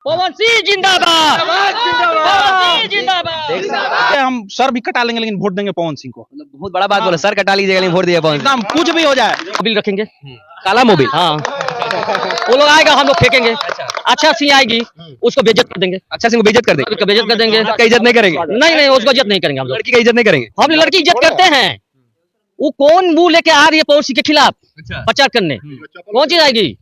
पवन सिंह जिंदाबाद, पवन सिंह जिंदाबाद। हम सर भी कटा लेंगे लेकिन वोट देंगे पवन सिंह को। बहुत बड़ा बात बोला, सर कटा लीजिएगा लेकिन वोट दिया पवन सिंह। एकदम कुछ भी हो जाए। मोबिल रखेंगे, काला मोबिल। हाँ, वो लोग आएगा, हम लोग फेंकेंगे। अच्छा सिंह आएगी, उसको बेइज्जत कर देंगे। अच्छा सिंह को बेइज्जत कर देंगे, उसको बेइज्जत कर देंगे। का इज्जत नहीं करेंगे, नहीं नहीं, उसको इज्जत नहीं करेंगे हम लोग। लड़की का इज्जत नहीं करेंगे। हम लड़की इज्जत करते हैं। वो कौन मुंह लेके आ रही है पवन सिंह के खिलाफ प्रचार करने? कौन चीज आएगी?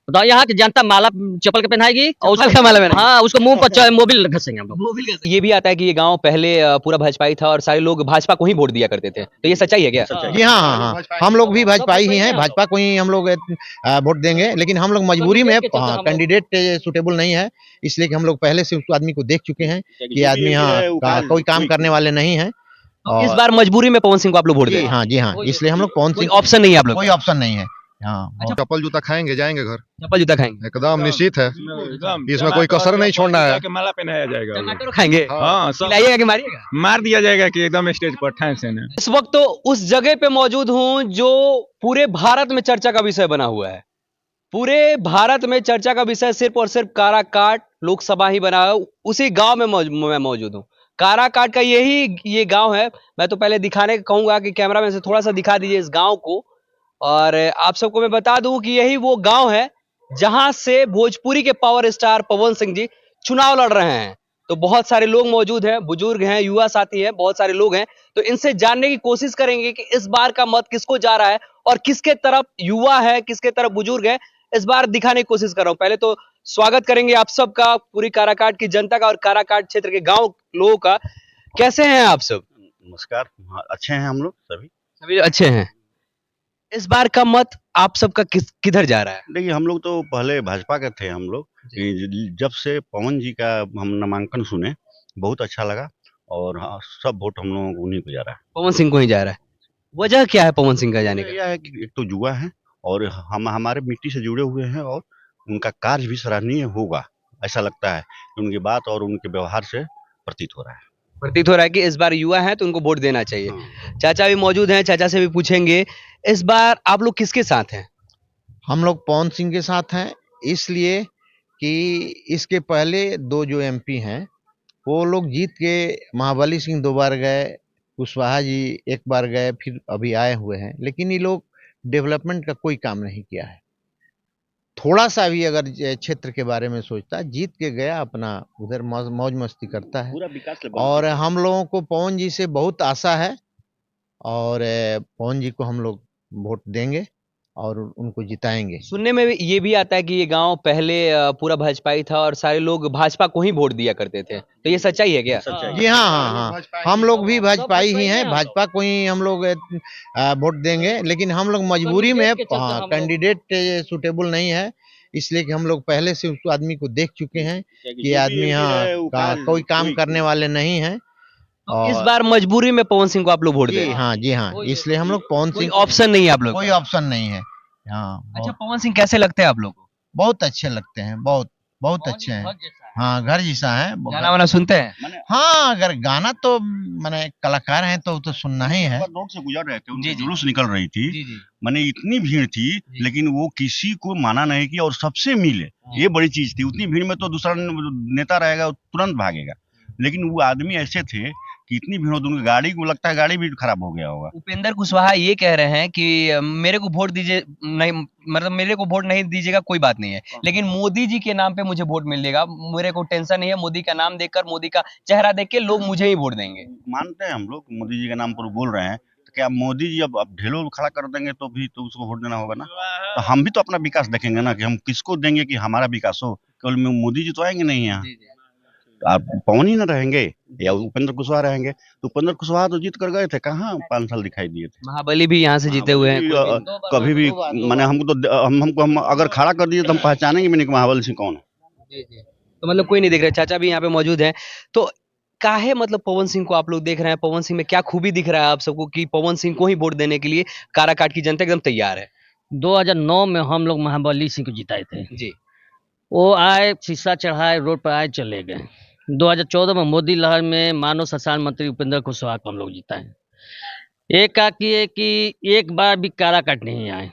बताओ, यहाँ की जनता माला चप्पल के पहनाएगी और उसको क्या माला पहनाएगी? हाँ, उसको मुंह पर मोबिल घसेंगे हम लोग। ये भी आता है कि ये गांव पहले पूरा भाजपाई था और सारे लोग भाजपा को ही वोट दिया करते थे, तो ये सच्चाई है क्या? जी हाँ हाँ हाँ, हम लोग भी भाजपा ही हैं, भाजपा को ही हम लोग वोट देंगे। लेकिन हम लोग मजबूरी में कैंडिडेट सुटेबल नहीं है, इसलिए कि हम लोग पहले से उस आदमी को देख चुके हैं कि आदमी यहाँ कोई काम करने वाले नहीं है। इस बार मजबूरी में पवन सिंह को आप लोग वोट दें? हाँ जी हाँ, इसलिए हम लोग पवन सिंह, ऑप्शन नहीं है आप लोग? कोई ऑप्शन नहीं है। हाँ, चप्पल जूता खाएंगे, जाएंगे घर, चप्पल जूता खाएंगे एकदम निश्चित है। इसमें कोई कसर नहीं छोड़ना है। माला पहनाया जाएगा, टमाटर खाएंगे, हाँ, सब खिलाइएगा कि मारिएगा? मार दिया जाएगा कि एकदम स्टेज पर ठान से ना। इस वक्त तो उस जगह पे मौजूद हूं जो पूरे भारत में चर्चा का विषय बना हुआ है। पूरे भारत में चर्चा का विषय सिर्फ और सिर्फ काराकाट लोकसभा ही बना है। उसी गांव में मैं मौजूद हूं। काराकाट का ये गांव है। मैं तो पहले दिखाने कहूंगा कि कैमरामैन से थोड़ा सा दिखा दीजिए इस गांव को। और आप सबको मैं बता दूं कि यही वो गांव है जहां से भोजपुरी के पावर स्टार पवन सिंह जी चुनाव लड़ रहे हैं। तो बहुत सारे लोग मौजूद हैं, बुजुर्ग हैं, युवा साथी हैं, बहुत सारे लोग हैं। तो इनसे जानने की कोशिश करेंगे कि इस बार का मत किसको जा रहा है और किसके तरफ युवा है, किसके तरफ बुजुर्ग है, इस बार दिखाने की कोशिश कर रहा हूं। पहले तो स्वागत करेंगे आप सबका, पूरी काराकाट की जनता का और काराकाट क्षेत्र के गांव लोगों का। कैसे हैं आप सब? नमस्कार। हाँ, अच्छे हैं हम लोग सभी। सभी अच्छे हैं। इस बार का मत आप सबका किधर जा रहा है? देखिए, हम लोग तो पहले भाजपा के थे। हम लोग जब से पवन जी का हम नामांकन सुने, बहुत अच्छा लगा और हाँ, सब वोट हम लोगों को उन्हीं को जा रहा है। पवन सिंह को ही जा रहा है। वजह क्या है पवन सिंह का जाने का? यह है कि एक तो युवा है और हम हमारे मिट्टी से जुड़े हुए हैं और उनका कार्य भी सराहनीय होगा, ऐसा लगता है कि उनकी बात और उनके व्यवहार से प्रतीत हो रहा है। प्रतीत हो रहा है कि इस बार युवा है तो उनको वोट देना चाहिए। चाचा भी मौजूद हैं, चाचा से भी पूछेंगे इस बार आप लोग किसके साथ हैं? हम लोग पवन सिंह के साथ हैं, इसलिए कि इसके पहले दो जो एमपी हैं वो लोग जीत के, महाबली सिंह 2 बार गए, कुशवाहा जी 1 बार गए, फिर अभी आए हुए हैं, लेकिन ये लोग डेवलपमेंट का कोई काम नहीं किया है। थोड़ा सा भी अगर क्षेत्र के बारे में सोचता, जीत के गया अपना उधर मौज मस्ती करता है। पूरा विकास और हम लोगों को पवन जी से बहुत आशा है और पवन जी को हम लोग वोट देंगे और उनको जिताएंगे। सुनने में ये भी आता है कि ये गांव पहले पूरा भाजपाई था और सारे लोग भाजपा को ही वोट दिया करते थे, तो ये सच्चाई है क्या? जी हाँ हाँ हाँ, हम लोग भी भाजपाई ही हैं, भाजपा को ही हम लोग वोट देंगे। लेकिन हम लोग मजबूरी में कैंडिडेट सुटेबल नहीं है, इसलिए कि हम लोग पहले से उस आदमी को देख चुके हैं कि आदमी यहाँ कोई काम करने वाले नहीं है। तो इस बार मजबूरी में पवन सिंह को आप लोग वोट दें? जी हाँ, इसलिए हम लोग पवन सिंह, ऑप्शन नहीं है आप लोग? कोई ऑप्शन नहीं है। हाँ, अच्छा, पवन सिंह कैसे लगते हैं आप लोग को? बहुत अच्छे लगते हैं, बहुत बहुत अच्छे हैं। हाँ, घर जैसा है। गाना वाना सुनते हैं? हाँ, अगर गाना तो मैंने कलाकार हैं तो सुनना ही है। रोड से गुजर रहे थे, उनकी जुलूस निकल रही थी, जी जी। माने इतनी भीड़ थी, लेकिन वो किसी को माना नहीं किया और सबसे मिले, ये बड़ी चीज थी। उतनी भीड़ में तो दूसरा नेता रहेगा, तुरंत भागेगा, लेकिन वो आदमी ऐसे थे कि इतनी भीड़ हो, उनकी गाड़ी को लगता है गाड़ी भी खराब हो गया होगा। उपेंद्र कुशवाहा ये कह रहे हैं कि मेरे को वोट दीजिए, नहीं मतलब मेरे को वोट नहीं दीजिएगा कोई बात नहीं है, लेकिन मोदी जी के नाम पे मुझे वोट मिलेगा, मेरे को टेंशन नहीं है। मोदी का नाम देखकर, मोदी का चेहरा देख के लोग मुझे ही वोट देंगे। मानते हैं हम लोग मोदी जी के नाम पर बोल रहे हैं, तो क्या मोदी जी अब ढेलों खड़ा कर देंगे तो भी तो उसको वोट देना होगा ना। तो हम भी तो अपना विकास देखेंगे ना, कि हम किसको देंगे कि हमारा विकास हो। केवल मोदी जी तो आएंगे नहीं यहाँ, आप पवन ही ना रहेंगे या उपेंद्र कुशवाहा रहेंगे। तो उपेंद्र कुशवाहा तो जीत कर गए थे, कहाँ 5 साल दिखाई दिए थे। महाबली भी यहाँ से जीते हुए हैं। कभी भी मैंने हमको तो हम अगर खड़ा कर दिए तो हम पहचानेंगे भी नहीं कि महाबली सिंह कौन है। तो मतलब कोई नहीं देख रहा। चाचा भी यहाँ पे मौजूद हैं, तो काहे मतलब पवन सिंह को आप लोग देख रहे हैं? पवन सिंह में क्या खूबी दिख रहा है आप सबको कि पवन सिंह को ही वोट देने के लिए काराकाट की जनता एकदम तैयार है? 2009 में हम लोग महाबली सिंह को जिताए थे जी। वो आए, शीशा चढ़ाए, रोड पर आए, चले गए। 2014 में मोदी लहर में मानव संसाधन मंत्री उपेंद्र कुशवाहा को हम लोग जिताए। एक का कि एक बार भी काराकाट नहीं आए।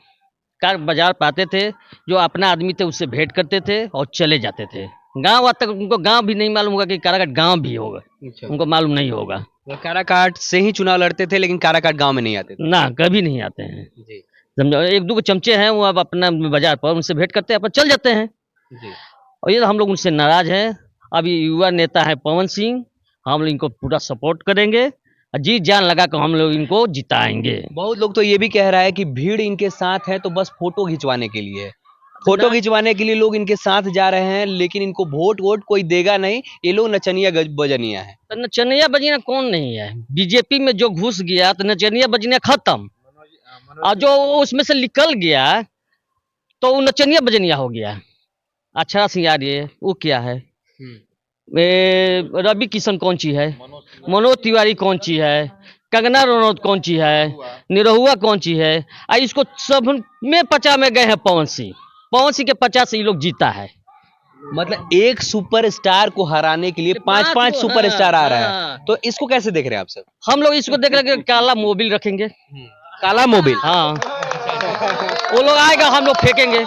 कार बाजार पाते थे, जो अपना आदमी थे उससे भेंट करते थे और चले जाते थे। गांव तक उनको गांव भी नहीं मालूम होगा कि काराकाट गांव भी होगा, उनको मालूम नहीं होगा। वो काराकाट से ही चुनाव लड़ते थे लेकिन काराकाट गांव में नहीं आते थे। ना कभी नहीं आते हैं। जी समझो, एक दो चमचे हैं वो अब अपना बाजार पर उनसे भेंट करते हैं, अपन चल जाते हैं। जी और ये हम लोग उनसे नाराज हैं। अब ये युवा नेता है पवन सिंह, हम लोग इनको पूरा सपोर्ट करेंगे, जी जान लगा कर हम लोग इनको जिताएंगे। बहुत लोग तो ये भी कह रहा है कि भीड़ इनके साथ है तो बस फोटो खिंचवाने के लिए है। फोटो खिंचवाने के लिए लोग इनके साथ जा रहे हैं, लेकिन इनको वोट कोई देगा नहीं। ये लोग नचनिया बजनिया है। तो नचनिया बजनिया कौन नहीं है? बीजेपी में जो घुस गया तो नचनिया बजनिया खत्म, और जो उसमें से निकल गया तो वो नचनिया बजनिया हो गया। अच्छा सिंह यार, ये वो क्या है? रवि किशन कौन ची है, मनोज तिवारी कौन ची है, कंगना रनौत कौन ची है, निरहुआ कौन ची है, इसको सब में 50 में गए हैं पवन सिंह। पवन सिंह के 50 से ये लोग जीता है। मतलब एक सुपरस्टार को हराने के लिए पांच सुपरस्टार आ रहा है, हाँ। तो इसको कैसे देख रहे हैं आप सब? हम लोग इसको देख रहे हैं कि काला मोबिल रखेंगे। काला मोबिल। हाँ, वो लोग आएगा, हम लोग फेंकेंगे।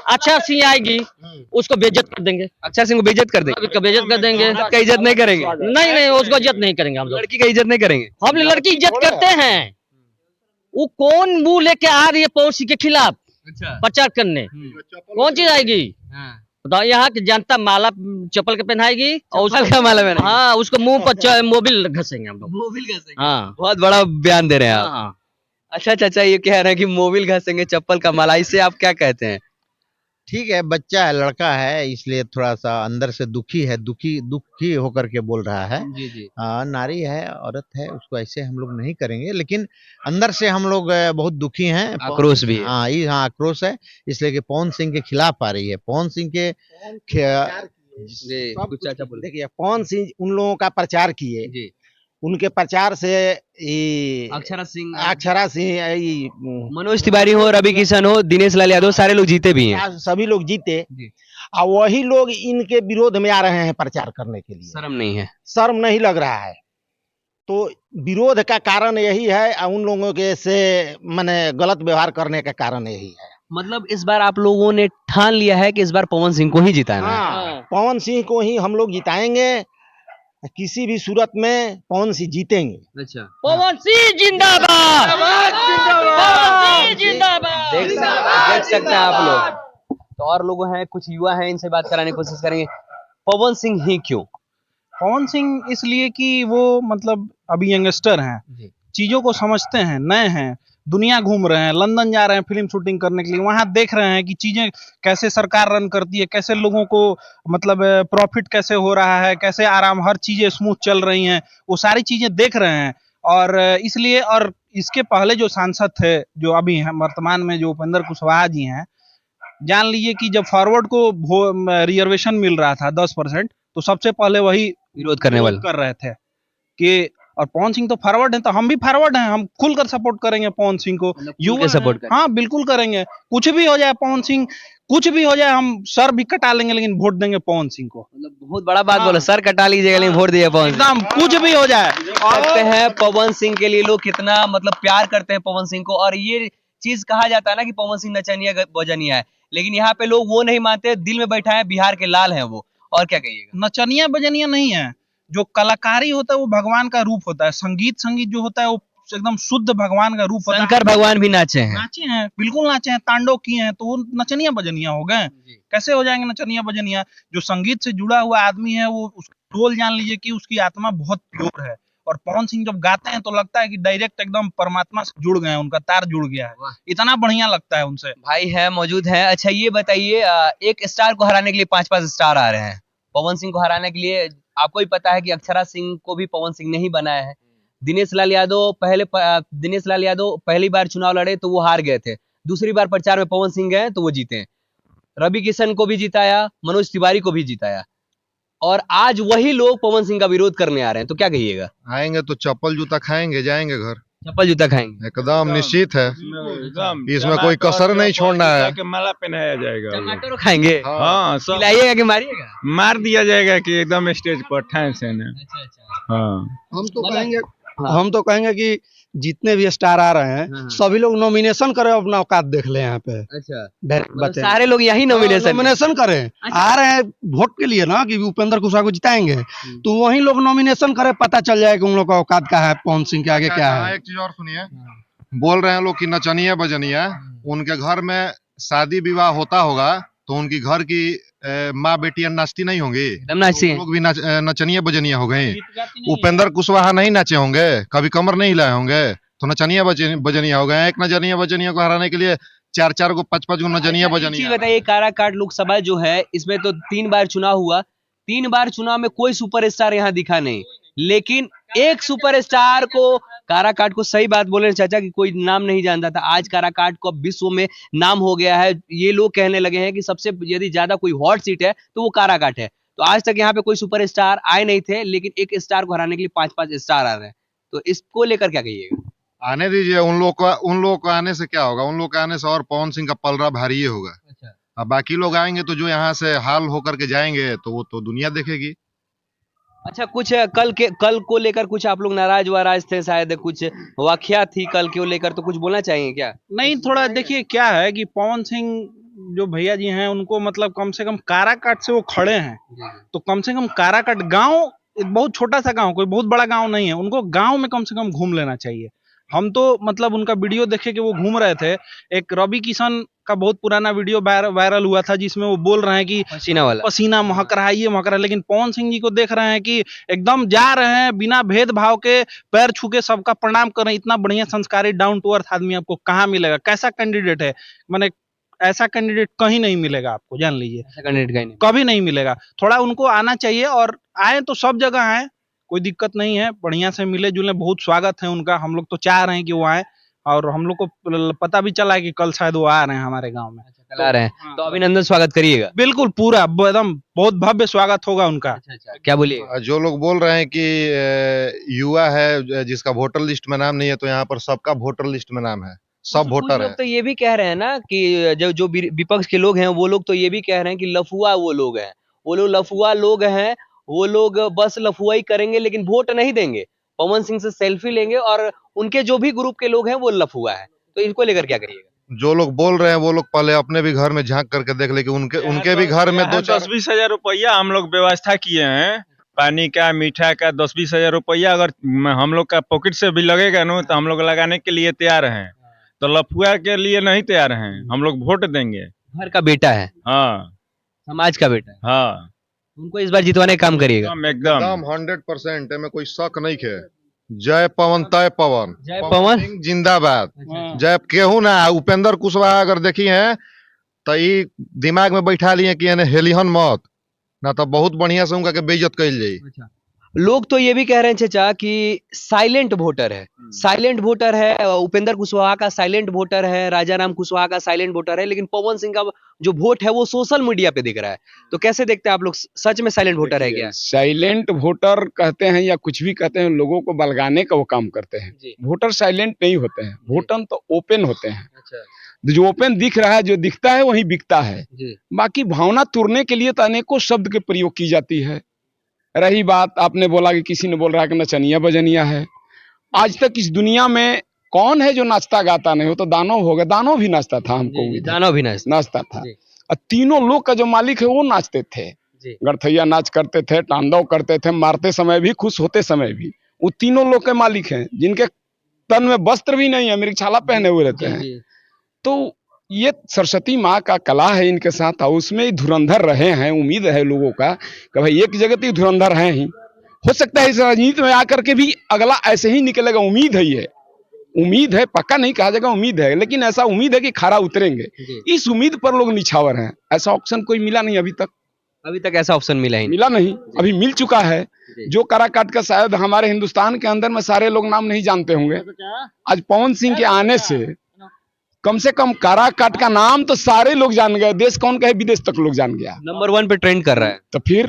अच्छा सिंह आएगी, उसको बेइज्जत कर देंगे। अक्षर सिंह को बेइज्जत कर देंगे। उसको बेइज्जत कर देंगे। औरत का इज्जत नहीं करेंगे। नहीं नहीं, उसको इज्जत नहीं करेंगे हम लोग। लड़की का इज्जत नहीं करेंगे। हम लड़की इज्जत करते हैं। वो कौन मुंह लेके आ रही है पवन सिंह के खिलाफ प्रचार करने? कौन चीज आएगी? बताओ, यहाँ की जनता माला चप्पल के पहनाएगी और उसको माला पहनाएगी। हाँ, उसको मुंह पर मोबिल घसेंगे हम लोग। मोबिल घसेंगे। हाँ बहुत बड़ा बयान दे रहे हैं आप। हाँ। अच्छा चाचा, ये कह रहे हैं कि मोबिल घसेंगे चप्पल का माला, इससे आप क्या कहते हैं? ठीक है, बच्चा है, लड़का है, इसलिए थोड़ा सा अंदर से दुखी होकर के बोल रहा है। जी जी। नारी है, औरत है, उसको ऐसे हम लोग नहीं करेंगे, लेकिन अंदर से हम लोग बहुत दुखी हैं। आक्रोश भी है। हाँ आक्रोश है, इसलिए कि पवन सिंह के खिलाफ आ रही है। पवन सिंह के कुछ चाचा बोले। देखिए, पवन सिंह उन लोगों का प्रचार किए, जी। उनके प्रचार से अक्षरा सिंह, मनोज तिवारी हो, रवि किशन हो, दिनेश लाल यादव, सारे लोग जीते भी हैं। सभी लोग जीते, जी। और वही लोग इनके विरोध में आ रहे हैं प्रचार करने के लिए। शर्म नहीं है? शर्म नहीं लग रहा है। तो विरोध का कारण यही है, और उन लोगों के से माने गलत व्यवहार करने का कारण यही है। मतलब इस बार आप लोगों ने ठान लिया है कि इस बार पवन सिंह को ही जिताना है? हाँ, पवन सिंह को ही हम लोग जिताएंगे, किसी भी सूरत में पवन सिंह जीतेंगे। अच्छा। पवन सिंह जिंदाबाद, पवन सिंह जिंदाबाद। देख सकते हैं आप लोग। तो और लोग हैं, कुछ युवा हैं, इनसे बात कराने की कोशिश करेंगे। पवन सिंह ही क्यों? पवन सिंह इसलिए कि वो मतलब अभी यंगस्टर हैं, चीजों को समझते हैं, नए हैं, दुनिया घूम रहे हैं, लंदन जा रहे हैं फिल्म शूटिंग करने के लिए, वहां देख रहे हैं कि चीजें कैसे सरकार रन करती है, कैसे लोगों को मतलब प्रॉफिट कैसे हो रहा है, कैसे आराम, हर चीजें स्मूथ चल रही हैं, वो सारी चीजें देख रहे हैं। और इसलिए, और इसके पहले जो सांसद थे, जो अभी हैं वर्तमान में, जो उपेंद्र कुशवाहा जी हैं, जान लीजिए कि जब फॉरवर्ड को रिजर्वेशन मिल रहा था 10%, तो सबसे पहले वही विरोध करने वाले कर रहे थे कि, और पवन सिंह तो फॉरवर्ड हैं, तो हम भी फॉरवर्ड हैं, हम खुलकर सपोर्ट करेंगे पवन सिंह को। युवा सपोर्ट हाँ बिल्कुल करेंगे, कुछ भी हो जाए पवन सिंह, कुछ भी हो जाए, हम सर भी कटा लेंगे लेकिन वोट देंगे पवन सिंह को। मतलब बहुत बड़ा बात बोला, सर कटा लीजिएगा लेकिन वोट दिए पवन सिंह। एकदम कुछ भी हो जाए। देखते हैं पवन सिंह के लिए लोग कितना मतलब प्यार करते हैं पवन सिंह को। और ये चीज कहा जाता है ना कि पवन सिंह नचनिया बजनिया है, लेकिन यहाँ पे लोग वो नहीं मानते, दिल में बैठा है, बिहार के लाल हैं वो। और क्या कहिएगा? नचनिया बजनिया नहीं है, जो कलाकारी होता है वो भगवान का रूप होता है। संगीत जो होता है वो एकदम शुद्ध भगवान का रूप होता है। शंकर भगवान भी नाचे हैं। नाचे हैं, बिल्कुल नाचे हैं, तांडव किए हैं, तो वो नचनिया बजनिया हो गए। कैसे हो जाएंगे नचनिया बजनिया? जो संगीत से जुड़ा हुआ आदमी है, वो उसका ढोल जान लीजिए कि उसकी आत्मा बहुत प्योर है। और पवन सिंह जब गाते हैं तो लगता है कि डायरेक्ट एकदम परमात्मा से जुड़ गए हैं, उनका तार जुड़ गया है, इतना बढ़िया लगता है उनसे। भाई है, मौजूद है। अच्छा ये बताइए, एक स्टार को हराने के लिए 5-5 स्टार आ रहे हैं। पवन सिंह को हराने के लिए आपको ही पता है कि अक्षरा सिंह को भी पवन सिंह ने ही बनाया है। दिनेश लाल यादव पहली बार चुनाव लड़े तो वो हार गए थे, दूसरी बार प्रचार में पवन सिंह गए तो वो जीते। रवि किशन को भी जिताया, मनोज तिवारी को भी जिताया, और आज वही लोग पवन सिंह का विरोध करने आ रहे हैं, तो क्या कहिएगा? आएंगे तो चप्पल जूता खाएंगे, जाएंगे घर। चप्पल जूता खाएंगे एकदम निश्चित है, इसमें कोई कसर नहीं छोड़ना है। माला पहनाया जाएगा, टमाटर खाएंगे। हाँ सब खिलाइएगा कि मारिएगा? मार दिया जाएगा कि एकदम स्टेज पर ठान से ना। अच्छा। हाँ हम तो कहेंगे कि जितने भी स्टार आ रहे हैं सभी लोग नॉमिनेशन करें, अपना औकात देख ले यहाँ पे। अच्छा, बच्चे सारे लोग यही नॉमिनेशन नॉमिनेशन करें, आ रहे हैं वोट के लिए ना कि उपेंद्र कुशवाहा को जिताएंगे, तो वही लोग नॉमिनेशन करें, पता चल जाए कि उन लोग का औकात क्या है, पवन सिंह के आगे क्या है। एक चीज और सुनिए, बोल रहे हैं लोग कि नचनिया बजनिया, उनके घर में शादी विवाह होता होगा तो उनकी घर की माँ बेटियां नाचती नहीं होंगी, एकदम नाचती हैं। लोग भी नचनिया बजनिया हो गए। उपेंद्र कुशवाहा नहीं नाचे होंगे, कभी कमर नहीं हिलाए होंगे, तो नचनिया बजनिया हो गए। एक नचनिया बजनिया को हराने के लिए 4-4 को 5-5 को नचनिया चीज बजनिया। बताइए, काराकाट लोकसभा जो है इसमें तो 3 बार चुनाव हुआ, 3 बार चुनाव में कोई सुपरस्टार यहाँ दिखा नहीं, लेकिन एक सुपरस्टार को काराकाट को, सही बात बोले चाचा कि कोई नाम नहीं जानता था, आज काराकाट को विश्व में नाम हो गया है। ये लोग कहने लगे हैं कि सबसे यदि ज्यादा कोई हॉट सीट है तो वो काराकाट है। तो आज तक यहाँ पे कोई सुपरस्टार आए नहीं थे, लेकिन एक स्टार को हराने के लिए 5-5 स्टार आ रहे हैं, तो इसको लेकर क्या कहिएगा? आने दीजिए, उन लोग को आने से क्या होगा, उन लोग के आने से और पवन सिंह का पलड़ा भारी ही होगा। अच्छा, अब बाकी लोग आएंगे तो जो यहाँ से हाल होकर के जाएंगे तो वो तो दुनिया देखेगी। अच्छा, कुछ कल को लेकर कुछ आप लोग नाराज वाराज थे, शायद कुछ वाकया थी कल को लेकर, तो कुछ बोलना चाहेंगे क्या? नहीं, थोड़ा देखिए क्या है कि पवन सिंह जो भैया जी हैं उनको मतलब कम से कम काराकाट से वो खड़े हैं, तो कम से कम काराकाट गांव बहुत छोटा सा गांव, कोई बहुत बड़ा गांव नहीं है, उनको गांव में कम से कम घूम लेना चाहिए। हम तो मतलब उनका वीडियो देखे कि वो घूम रहे थे, एक रवि किशन का बहुत पुराना वीडियो वायरल हुआ था जिसमें वो बोल रहे हैं कि पसीना महक रहा है, ये महक रहा है, लेकिन पवन सिंह जी को देख रहे हैं कि एकदम जा रहे हैं बिना भेदभाव के, पैर छू के सबका प्रणाम कर रहे हैं। इतना बढ़िया संस्कारी डाउन टू अर्थ आदमी आपको कहाँ मिलेगा? कैसा कैंडिडेट है, माने ऐसा कैंडिडेट कहीं नहीं मिलेगा आपको, जान लीजिए, ऐसा कैंडिडेट कहीं नहीं, कभी नहीं मिलेगा। थोड़ा उनको आना चाहिए, और आए तो सब जगह आए, कोई दिक्कत नहीं है, बढ़िया से मिले जुले, बहुत स्वागत है उनका। हम लोग तो चाह रहे हैं कि वो आए, और हम लोग को पता भी चला है कि कल शायद वो आ रहे हैं हमारे गांव में। कल आ रहे हैं, तो अभिनंदन स्वागत करिएगा। बिल्कुल, पूरा एकदम बहुत भव्य स्वागत होगा उनका। अच्छा, क्या बोलिए? जो लोग बोल रहे हैं कि युवा है जिसका वोटर लिस्ट में नाम नहीं है, तो यहाँ पर सबका वोटर लिस्ट में नाम है, सब कुछ वोटर लोग है। तो ये भी कह रहे हैं ना कि जो विपक्ष के लोग हैं वो लोग तो ये भी कह रहे हैं कि लफुआ वो लोग हैं, वो लोग लफुआ लोग हैं, वो लोग बस लफुआई करेंगे लेकिन वोट नहीं देंगे, पवन सिंह से सेल्फी लेंगे, और उनके जो भी ग्रुप के लोग हैं वो लफुआ है। तो इनको लेकर क्या करिएगा? जो लोग बोल रहे हैं वो लोग पहले अपने भी घर में झांक करके देख ले कि उनके भी घर में 10-20 हजार रुपया हम लोग व्यवस्था किए हैं, पानी का, मीठा का 10-20 हजार रुपया अगर हम लोग का पॉकेट से भी लगेगा ना तो हम लोग लगाने के लिए तैयार हैं, तो लफुआ के लिए नहीं तैयार हैं, हम लोग वोट देंगे। घर का बेटा है, हाँ, समाज का बेटा है, हाँ, उनको इस बार जितवाने का काम करिएगा। एकदम 100% में कोई शक नहीं है। जय पवन तय पवन, जय पवन सिंह जिंदाबाद, जय केहू ना। उपेंद्र कुशवाहा अगर देखी है तो ये दिमाग में बैठा लिए कि हेलिहन मत ना, तो बहुत बढ़िया से उनका के बेइज्जत कइल जाई। लोग तो ये भी कह रहे हैं चाचा कि साइलेंट वोटर है, साइलेंट वोटर है, उपेंद्र कुशवाहा का साइलेंट वोटर है, राजा राम कुशवाहा का साइलेंट वोटर है, लेकिन पवन सिंह का जो वोट है वो सोशल मीडिया पे दिख रहा है। तो कैसे देखते हैं आप लोग, सच में साइलेंट वोटर है क्या? साइलेंट वोटर कहते हैं या कुछ भी कहते हैं, लोगों को बलगाने का वो काम करते हैं। वोटर साइलेंट नहीं होते हैं, वोटर तो ओपन होते हैं। जो ओपन दिख रहा है, जो दिखता है वही बिकता है। बाकी भावना तुरने के लिए तो अनेकों शब्द के प्रयोग की जाती है। रही बात, आपने बोला कि किसी ने बोल रहा है कि नचनिया बजनिया है, आज तक इस दुनिया में कौन है जो नाचता गाता नहीं हो? तो दानव हो गया, दानव भी नाचता था, हमको दानव भी नाचता था, और तीनों लोग का जो मालिक है वो नाचते थे। गड़थैया नाच करते थे, तांडव करते थे, मारते समय भी, खुश होते समय भी। वो तीनों लोग के मालिक हैं, जिनके तन में वस्त्र भी नहीं है, मिर्गछाला पहने हुए रहते हैं। तो ये सरस्वती माँ का कला है इनके साथ, और उसमें ही धुरंधर रहे हैं। उम्मीद है लोगों का कि भाई एक जगह तो धुरंधर हैं ही, हो सकता है इस राजनीति में आकर के भी अगला ऐसे ही निकलेगा। उम्मीद है, ये उम्मीद है, पक्का नहीं कहा जाएगा, उम्मीद है, लेकिन ऐसा उम्मीद है कि खरा उतरेंगे। इस उम्मीद पर लोग निछावर हैं। ऐसा ऑप्शन कोई मिला नहीं अभी तक ऐसा ऑप्शन मिला नहीं, अभी मिल चुका है। जो काराकाट का शायद हमारे हिंदुस्तान के अंदर में सारे लोग नाम नहीं जानते होंगे, आज पवन सिंह के आने से कम से कम काराकाट का नाम तो सारे लोग जान गए। देश कौन कहे, विदेश तक लोग जान गया, नंबर 1 पे ट्रेंड कर रहा है। तो फिर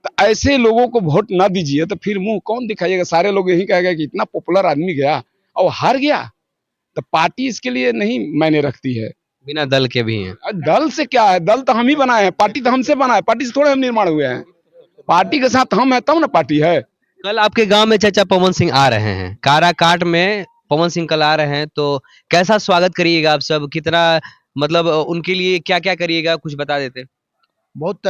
तो ऐसे लोगों को वोट ना दीजिए, तो फिर मुंह कौन दिखाइएगा? सारे लोग यही कहेगा कि इतना पॉपुलर आदमी गया और हार गया, तो पार्टी इसके लिए नहीं मायने रखती है। बिना दल के भी हैं। दल से क्या है, दल तो हम ही बनाए हैं, पार्टी तो हमसे बनाए, पार्टी से थोड़े हम निर्माण हुए हैं। पार्टी के साथ हम है तब ना पार्टी है। कल आपके गांव में चाचा पवन सिंह आ रहे हैं, काराकाट में पवन सिंह कल आ रहे हैं, तो कैसा स्वागत करिएगा आप सब? कितना मतलब उनके लिए क्या क्या करिएगा, कुछ बता देते? बहुत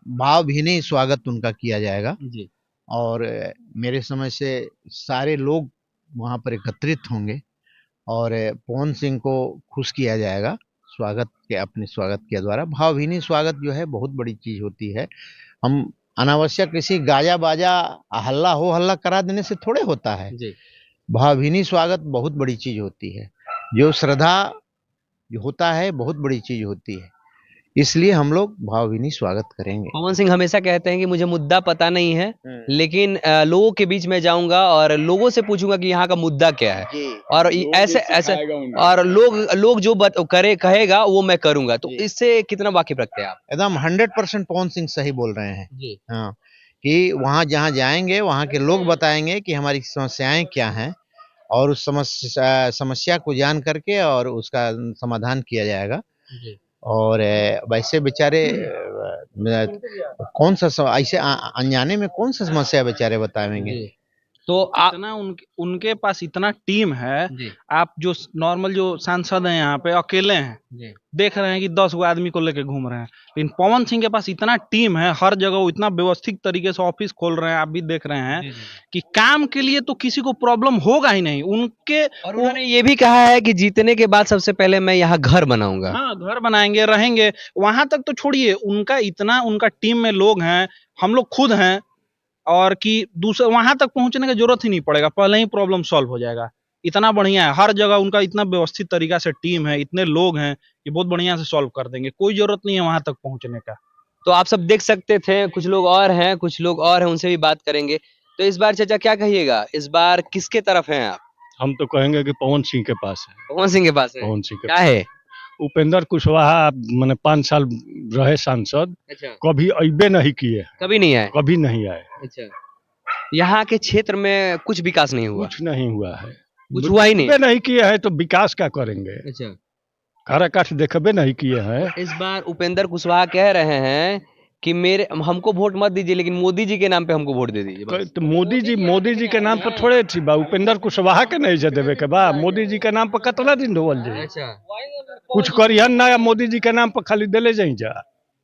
भावभीनी स्वागत उनका किया जाएगा जी और मेरे समझ से सारे लोग वहाँ पर एकत्रित होंगे और पवन सिंह को खुश किया जाएगा अपने स्वागत के द्वारा। भावभीनी स्वागत जो है बहुत बड़ी चीज होती है। हम अनावश्यक किसी गाजा बाजा हल्ला हो हल्ला करा देने से थोड़े होता है। जी भावभीनी स्वागत बहुत बड़ी चीज होती है। जो श्रद्धा जो होता है बहुत बड़ी चीज होती है, इसलिए हम लोग भावभीनी स्वागत करेंगे। पवन सिंह हमेशा कहते हैं कि मुझे मुद्दा पता नहीं है, लेकिन लोगों के बीच में जाऊंगा और लोगों से पूछूंगा कि यहाँ का मुद्दा क्या है, और ऐसे ऐसे और लोग जो कहेगा वो मैं करूंगा। तो इससे कितना वाकिफ रखते हैं आप? एकदम 100% पवन सिंह सही बोल रहे हैं। जी हाँ, कि वहाँ जहाँ जाएंगे वहाँ के लोग बताएंगे कि हमारी समस्याएं क्या हैं और उस समस्या को जान करके और उसका समाधान किया जाएगा। जी और वैसे बेचारे कौन सा ऐसे अनजाने में कौन सा समस्या बेचारे बताएंगे। तो इतना उनके पास इतना टीम है। जी आप जो नॉर्मल जो सांसद हैं यहाँ पे अकेले हैं, जी देख रहे हैं कि 10 गो आदमी को लेके घूम रहे हैं, लेकिन पवन सिंह के पास इतना टीम है, हर जगह वो इतना व्यवस्थित तरीके से ऑफिस खोल रहे हैं, आप भी देख रहे हैं कि काम के लिए तो किसी को प्रॉब्लम होगा ही नहीं उनके। और उन्होंने ये भी कहा है कि जीतने के बाद सबसे पहले मैं यहाँ घर बनाऊंगा। हाँ, घर बनाएंगे, रहेंगे। वहां तक तो छोड़िए, उनका टीम में लोग हैं, हम लोग खुद हैं, और कि दूसरे वहां तक पहुंचने की जरूरत ही नहीं पड़ेगा, पहले ही प्रॉब्लम सॉल्व हो जाएगा। इतना बढ़िया है, हर जगह उनका इतना व्यवस्थित तरीका से टीम है, इतने लोग हैं कि बहुत बढ़िया से सॉल्व कर देंगे, कोई जरूरत नहीं है वहां तक पहुंचने का। तो आप सब देख सकते थे, कुछ लोग और हैं, उनसे भी बात करेंगे। तो इस बार चाचा क्या कहिएगा, इस बार किसके तरफ हैं आप? हम तो कहेंगे कि पवन सिंह के पास है। पवन सिंह के पास है? पवन सिंह के क्या है? उपेंद्र कुशवाहा मैंने 5 साल रहे सांसद, अच्छा, कभी अइबे नहीं किए, कभी नहीं आए? कभी नहीं आए, अच्छा, यहाँ के क्षेत्र में कुछ विकास नहीं हुआ? कुछ नहीं हुआ है, कुछ हुआ ही नहीं? देखबे नहीं किए हैं तो विकास क्या करेंगे। अच्छा, काराकाट देखबे नहीं किए हैं। इस बार उपेंद्र कुशवाहा कह रहे हैं कि हमको वोट मत दीजिए, लेकिन मोदी जी के नाम पे हमको वोट दे दीजिए बस। तो मोदी जी के नाम पर थोड़े थी बा, उपेंद्र कुशवाहा के नहीं जे देवे के बा। मोदी जी के नाम पर कितना दिन ढोल जाए, अच्छा, कुछ करियन ना, मोदी जी के नाम पर खाली देले जाई जा।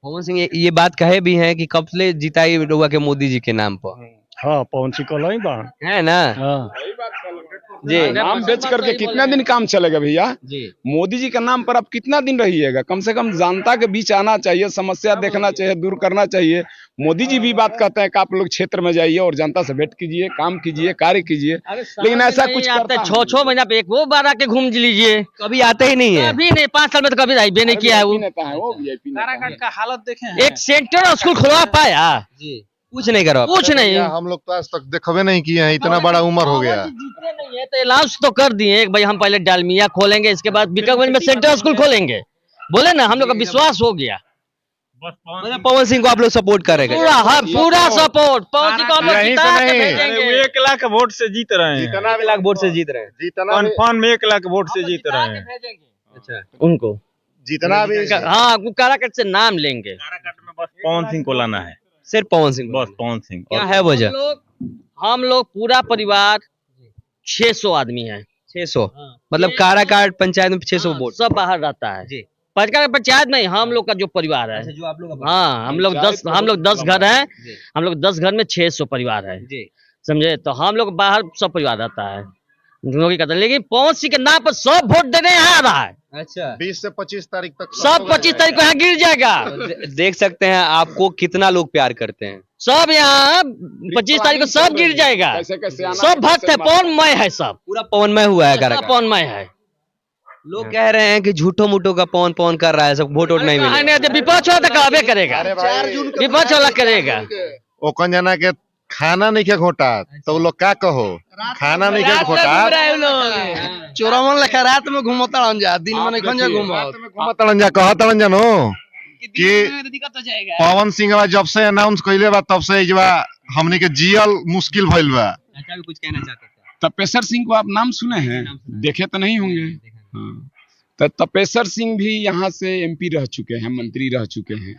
पवन सिंह ये बात कहे भी हैं कि कब से जिताई रहुआ के मोदी जी के नाम पर। हाँ, पवन सिंह कल बा है ना? हाँ जी नाम बेच करके कितना दिन काम चलेगा भैया? जी मोदी जी का नाम पर अब कितना दिन रहिएगा? कम से कम जनता के बीच आना चाहिए, समस्या देखना चाहिए, दूर करना चाहिए। मोदी जी भी बात कहते हैं कि आप लोग क्षेत्र में जाइए और जनता से भेंट कीजिए, काम कीजिए, कार्य कीजिए, लेकिन ऐसा कुछ करता 6 महीना पे एक वो बार आके घूम लीजिए, कभी आते ही नहीं है। कभी नहीं, 5 साल में तो कभी आईबे नहीं किया है वो। नेता है वो VIP नेता है। काराकाट का हालत देखे हैं, एक सेंटर स्कूल खुलवा पाया? जी कुछ नहीं करो, कुछ नहीं। हम लोग तो आज तक देखबे नहीं किए हैं, इतना बड़ा उम्र हो गया। जीतने नहीं है तो अनाउंस तो कर दिए भाई हम पहले डालमिया खोलेंगे, इसके बाद बीकागंज में सेंटर स्कूल खोलेंगे, बोले ना, हम लोग का विश्वास हो गया। मतलब पवन सिंह को आप लोग सपोर्ट करेंगे? पूरा सपोर्ट पवन सिंह को हम लोग यहीं जिता से के नहीं। भेजेंगे। वो 1 लाख वोट से जीत रहे हैं, कितना लाख वोट से जीत रहे हैं? जितना भी कन्फर्म 1 लाख वोट से जीत रहे हैं। अच्छा, उनको जितना भी हाँ काराकाट से नाम लेंगे। बस पवन सिंह को लाना है, सिर्फ पवन सिंह? बस पवन सिंह। क्या है वजह? हम लोग पूरा परिवार 600 आदमी है। 600 मतलब काराकाट पंचायत में 600 वोट सब बाहर रहता है जी। पंचायत में हम लोग का जो परिवार है, जो आप लोग हाँ हम लोग 10 घर हैं, हम लोग 10 घर में 600 परिवार है, जी समझे। तो हम लोग बाहर सब परिवार रहता है, नौकरी करता है, लेकिन पवन सिंह के नाम पर सब वोट देने यहाँ आ रहा है। अच्छा, 20 से 25 तारीख तक सब 25 तारीख को यहाँ गिर जाएगा। देख सकते हैं आपको कितना लोग प्यार करते हैं। सब यहाँ 25 तारीख को सब गिर जाएगा। कैसे कैसे आना सब भक्त है, पवनमय है, सब पूरा पवनमय हुआ है काराकाट। पवनमय है। लोग कह रहे हैं कि झूठो मूठो का पवन पवन कर रहा है, सब वोट नहीं मिलेगा। जब विपक्ष वाला तो कहबे करेगा, विपक्ष वाला करेगा। ओकन जना के खाना नहीं के घोटा तो लोग का कहो, खाना नहीं के घोटा चोरमन लेखा रात में घूमता जा, दिन में नहीं खंजा घूमतड़न जा कहतड़न जानो कि पवन सिंह जब से अनाउंस कइले बा तब से इजवा हमनी के जियल मुश्किल भइल बा। अच्छा, भी कुछ कहना चाहते थे? तपेश्वर सिंह को आप नाम सुने हैं? देखे तो नहीं होंगे। हाँ, तो तपेश्वर सिंह भी यहाँ से MP रह चुके हैं, मंत्री रह चुके हैं।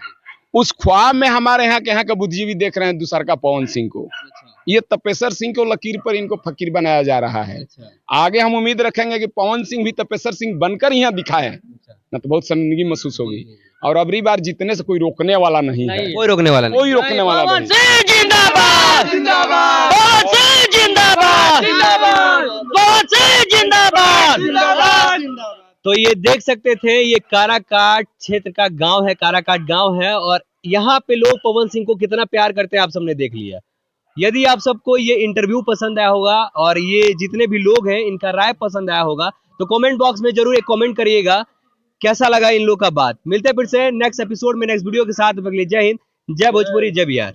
उस ख्वाब में हमारे यहाँ के बुद्धिजीवी देख रहे हैं दूसर का पवन सिंह को। ये तपेश्वर सिंह को लकीर पर इनको फकीर बनाया जा रहा है। आगे हम उम्मीद रखेंगे कि पवन सिंह भी तपेश्वर सिंह बनकर यहाँ दिखाए, न तो बहुत शर्मिंदगी महसूस होगी। और अबरी बार जीतने से कोई रोकने वाला नहीं है, कोई रोकने वाला नहीं। कोई रोकने वाला पवन नहीं। सिंह जिंदाबाद जिंदाबाद, पवन सिंह जिंदाबाद जिंदाबाद, पवन सिंह जिंदाबाद। तो ये देख सकते थे, ये काराकाट क्षेत्र का गांव है, काराकाट गांव है, और यहाँ पे लोग पवन सिंह को कितना प्यार करते हैं आप सबने देख लिया। यदि आप सबको ये इंटरव्यू पसंद आया होगा और ये जितने भी लोग हैं इनका राय पसंद आया होगा तो कमेंट बॉक्स में जरूर एक कमेंट करिएगा कैसा लगा इन लोग का बात। मिलते हैं फिर से नेक्स्ट एपिसोड में नेक्स्ट वीडियो के साथ। जय हिंद, जय भोजपुरी, जय बिहार।